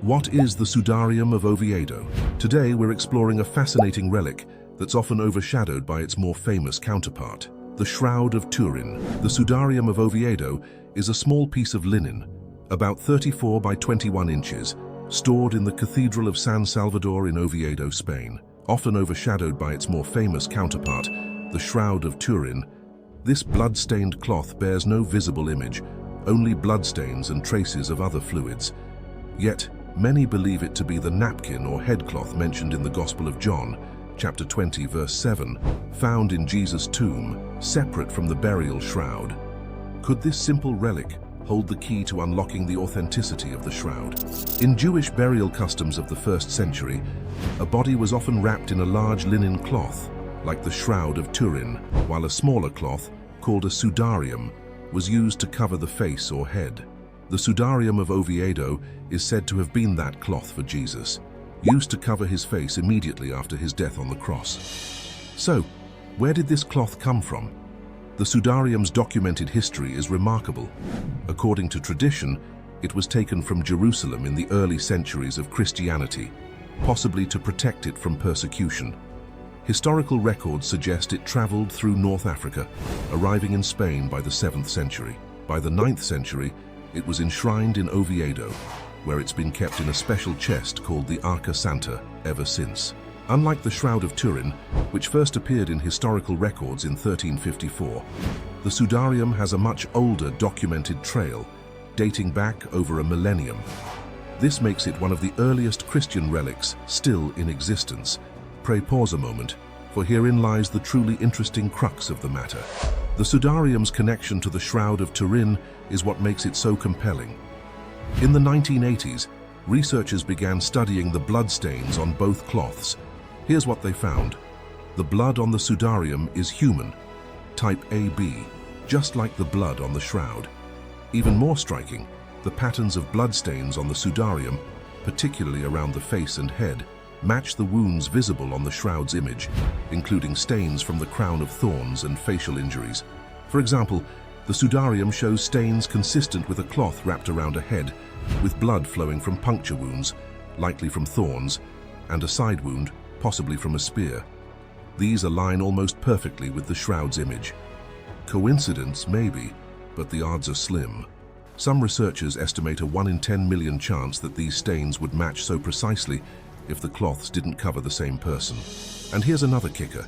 What is the Sudarium of Oviedo? Today we're exploring a fascinating relic that's often overshadowed by its more famous counterpart, the Shroud of Turin. The Sudarium of Oviedo is a small piece of linen, about 34 by 21 inches, stored in the Cathedral of San Salvador in Oviedo, Spain. Often overshadowed by its more famous counterpart, the Shroud of Turin, this blood-stained cloth bears no visible image, only bloodstains and traces of other fluids. Yet, many believe it to be the napkin or headcloth mentioned in the Gospel of John, chapter 20, verse 7, found in Jesus' tomb, separate from the burial shroud. Could this simple relic hold the key to unlocking the authenticity of the shroud? In Jewish burial customs of the 1st century, a body was often wrapped in a large linen cloth, like the Shroud of Turin, while a smaller cloth, called a sudarium, was used to cover the face or head. The Sudarium of Oviedo is said to have been that cloth for Jesus, used to cover his face immediately after his death on the cross. So, where did this cloth come from? The Sudarium's documented history is remarkable. According to tradition, it was taken from Jerusalem in the early centuries of Christianity, possibly to protect it from persecution. Historical records suggest it traveled through North Africa, arriving in Spain by the 7th century. By the 9th century, it was enshrined in Oviedo, where it's been kept in a special chest called the Arca Santa ever since. Unlike the Shroud of Turin, which first appeared in historical records in 1354, the Sudarium has a much older documented trail, dating back over a millennium. This makes it one of the earliest Christian relics still in existence. Pray pause a moment, for herein lies the truly interesting crux of the matter. The Sudarium's connection to the Shroud of Turin is what makes it so compelling. In the 1980s, researchers began studying the bloodstains on both cloths. Here's what they found. The blood on the Sudarium is human, type AB, just like the blood on the shroud. Even more striking, the patterns of bloodstains on the Sudarium, particularly around the face and head, match the wounds visible on the shroud's image, including stains from the crown of thorns and facial injuries. For example, the Sudarium shows stains consistent with a cloth wrapped around a head, with blood flowing from puncture wounds, likely from thorns, and a side wound, possibly from a spear. These align almost perfectly with the shroud's image. Coincidence, maybe, but the odds are slim. Some researchers estimate a 1 in 10 million chance that these stains would match so precisely if the cloths didn't cover the same person. And here's another kicker.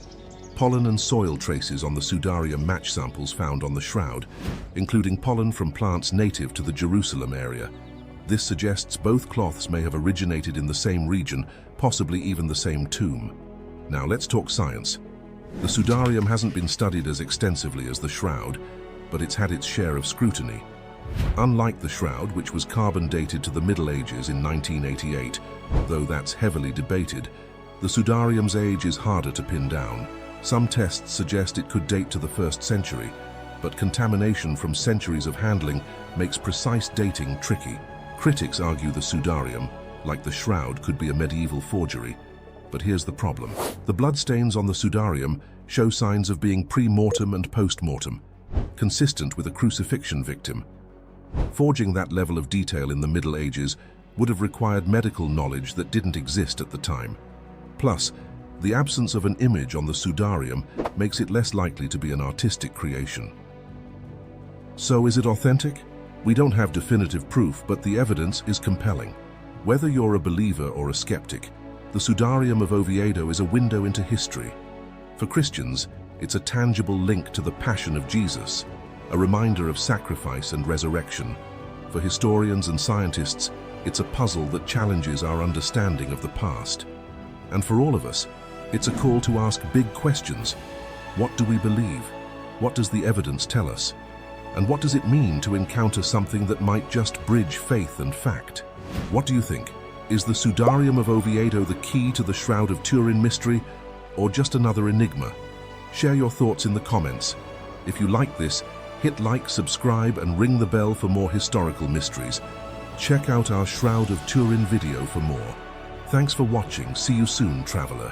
Pollen and soil traces on the Sudarium match samples found on the shroud, including pollen from plants native to the Jerusalem area. This suggests both cloths may have originated in the same region, possibly even the same tomb. Now let's talk science. The Sudarium hasn't been studied as extensively as the shroud, but it's had its share of scrutiny. Unlike the shroud, which was carbon dated to the Middle Ages in 1988, though that's heavily debated, the Sudarium's age is harder to pin down. Some tests suggest it could date to the 1st century, but contamination from centuries of handling makes precise dating tricky. Critics argue the Sudarium, like the shroud, could be a medieval forgery. But here's the problem. The bloodstains on the Sudarium show signs of being pre-mortem and post-mortem, consistent with a crucifixion victim. Forging that level of detail in the Middle Ages would have required medical knowledge that didn't exist at the time. Plus, the absence of an image on the Sudarium makes it less likely to be an artistic creation. So is it authentic? We don't have definitive proof, but the evidence is compelling. Whether you're a believer or a skeptic, the Sudarium of Oviedo is a window into history. For Christians, it's a tangible link to the Passion of Jesus, a reminder of sacrifice and resurrection. For historians and scientists, it's a puzzle that challenges our understanding of the past. And for all of us, it's a call to ask big questions. What do we believe? What does the evidence tell us? And what does it mean to encounter something that might just bridge faith and fact? What do you think? Is the Sudarium of Oviedo the key to the Shroud of Turin mystery, or just another enigma? Share your thoughts in the comments. If you like this, hit like, subscribe, and ring the bell for more historical mysteries. Check out our Shroud of Turin video for more. Thanks for watching. See you soon, traveler.